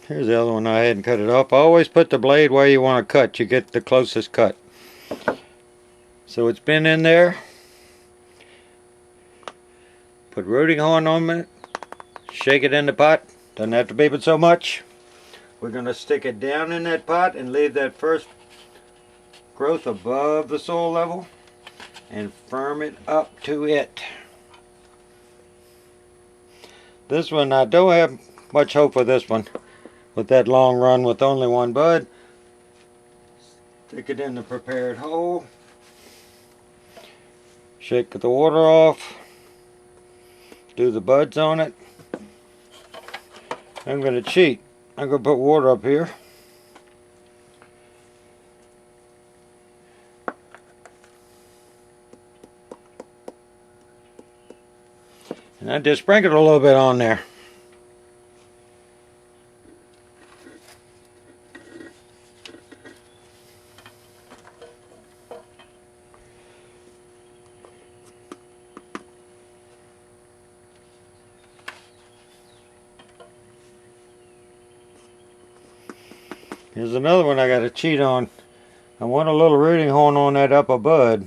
Here's the other one. I hadn't cut it off. Always put the blade where you want to cut. You get the closest cut. So it's been in there. Put rooting horn on it. Shake it in the pot. Doesn't have to be but so much. We're going to stick it down in that pot and leave that first growth above the soil level and firm it up to it. This one, I don't have much hope for this one. With that long run with only one bud. Stick it in the prepared hole. Shake the water off. Do the buds on it. I'm going to cheat. I'm going to put water up here. And I just sprinkled a little bit on there. Here's another one I got to cheat on. I want a little rooting horn on that upper bud.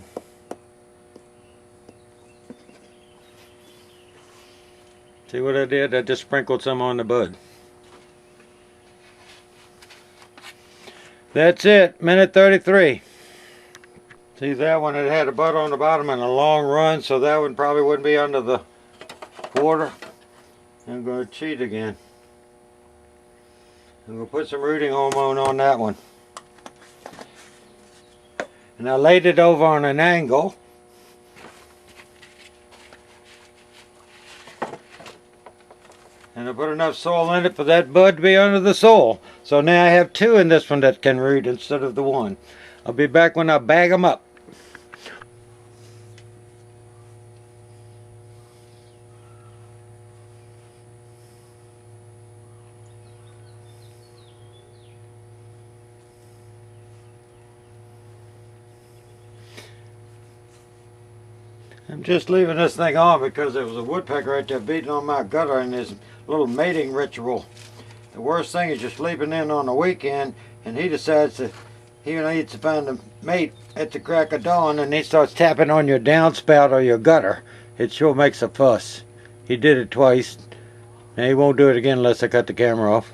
See what I did? I just sprinkled some on the bud. That's it, minute 33. See that one, it had a bud on the bottom and a long run, so that one probably wouldn't be under the water. I'm going to cheat again. I'm going to put some rooting hormone on that one. And I laid it over on an angle. And I put enough soil in it for that bud to be under the soil. So now I have two in this one that can root instead of the one. I'll be back when I bag them up. I'm just leaving this thing on because there was a woodpecker right there beating on my gutter in his little mating ritual. The worst thing is you're sleeping in on the weekend and he decides that he needs to find a mate at the crack of dawn and he starts tapping on your downspout or your gutter. It sure makes a fuss. He did it twice and he won't do it again unless I cut the camera off.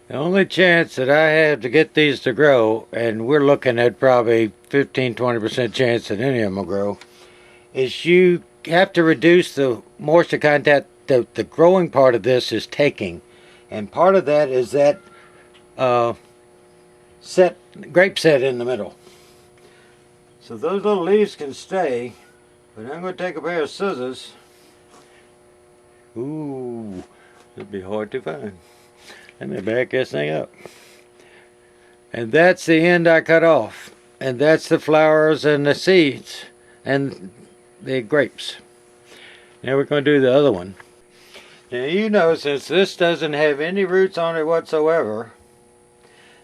The only chance that I have to get these to grow, and we're looking at probably 15-20% chance that any of them will grow, is you have to reduce the moisture content the growing part of this is taking. And part of that is that grape set in the middle. So those little leaves can stay, but I'm going to take a pair of scissors. Ooh, it'll be hard to find. Let me back this thing up. And that's the end I cut off. And that's the flowers and the seeds and the grapes. Now we're going to do the other one. Now you know, since this doesn't have any roots on it whatsoever,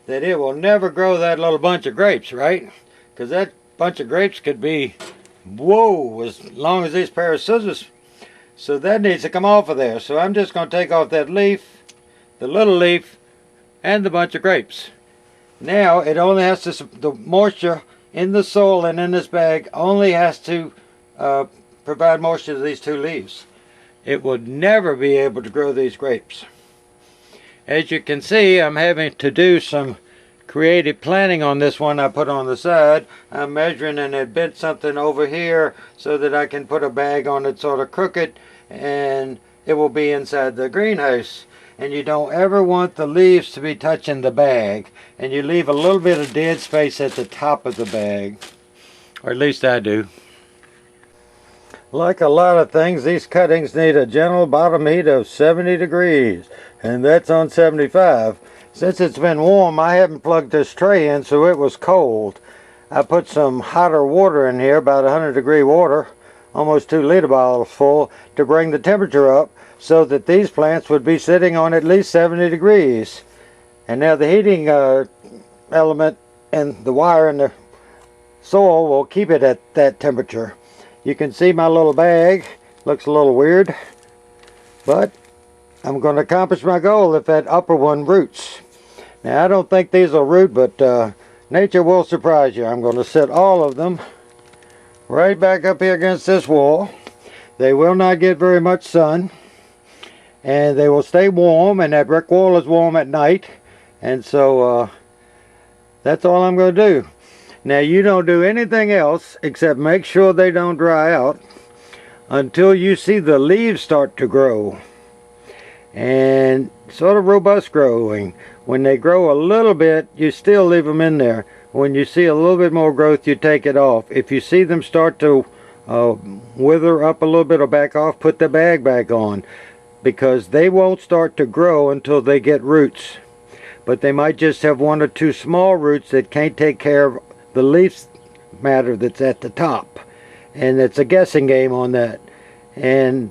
that it will never grow that little bunch of grapes, right? Because that bunch of grapes could be, whoa, as long as this pair of scissors. So that needs to come off of there. So I'm just going to take off that leaf, the little leaf, and the bunch of grapes. Now it only has to, the moisture in the soil and in this bag only has to provide moisture to these two leaves. It would never be able to grow these grapes. As you can see, I'm having to do some creative planning on this one I put on the side. I'm measuring and it bent something over here so that I can put a bag on it sort of crooked and it will be inside the greenhouse. And you don't ever want the leaves to be touching the bag, and you leave a little bit of dead space at the top of the bag, or at least I do. Like a lot of things, these cuttings need a gentle bottom heat of 70 degrees, and that's on 75. Since it's been warm, I haven't plugged this tray in, so it was cold. I put some hotter water in here, about 100-degree water, almost 2-liter bottles full, to bring the temperature up, so that these plants would be sitting on at least 70 degrees. And now the heating element and the wire in the soil will keep it at that temperature. You can see my little bag looks a little weird, but I'm going to accomplish my goal if that upper one roots. Now I don't think these will root, but nature will surprise you. I'm going to set all of them right back up here against this wall. They will not get very much sun, and they will stay warm, and that brick wall is warm at night, and so that's all I'm going to do. Now you don't do anything else except make sure they don't dry out until you see the leaves start to grow, and sort of robust growing. When they grow a little bit, you still leave them in there. When you see a little bit more growth, you take it off. If you see them start to wither up a little bit or back off, put the bag back on, because they won't start to grow until they get roots. But they might just have one or two small roots that can't take care of the leaf matter that's at the top, and it's a guessing game on that. And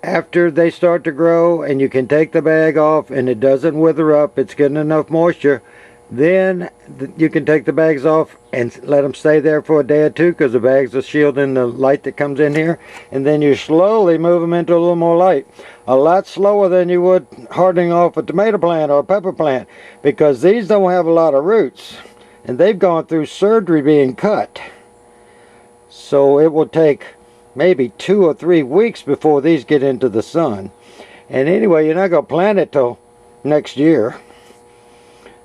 after they start to grow and you can take the bag off and it doesn't wither up, it's getting enough moisture, then you can take the bags off and let them stay there for a day or two, because the bags are shielding the light that comes in here. And then you slowly move them into a little more light, a lot slower than you would hardening off a tomato plant or a pepper plant, because these don't have a lot of roots and they've gone through surgery being cut. So it will take maybe 2 or 3 weeks before these get into the sun. And anyway, you're not going to plant it till next year.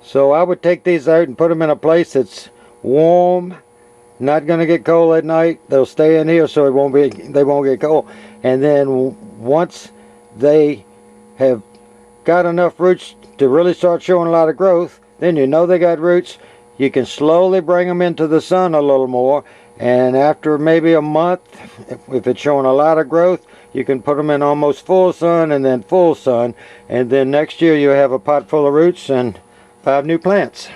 So I would take these out and put them in a place that's warm, not going to get cold at night. They'll stay in here so they won't get cold. And then once they have got enough roots to really start showing a lot of growth, then you know they got roots. You can slowly bring them into the sun a little more, and after maybe a month, if it's showing a lot of growth, you can put them in almost full sun and then full sun, and then next year you'll have a pot full of roots and 5 new plants.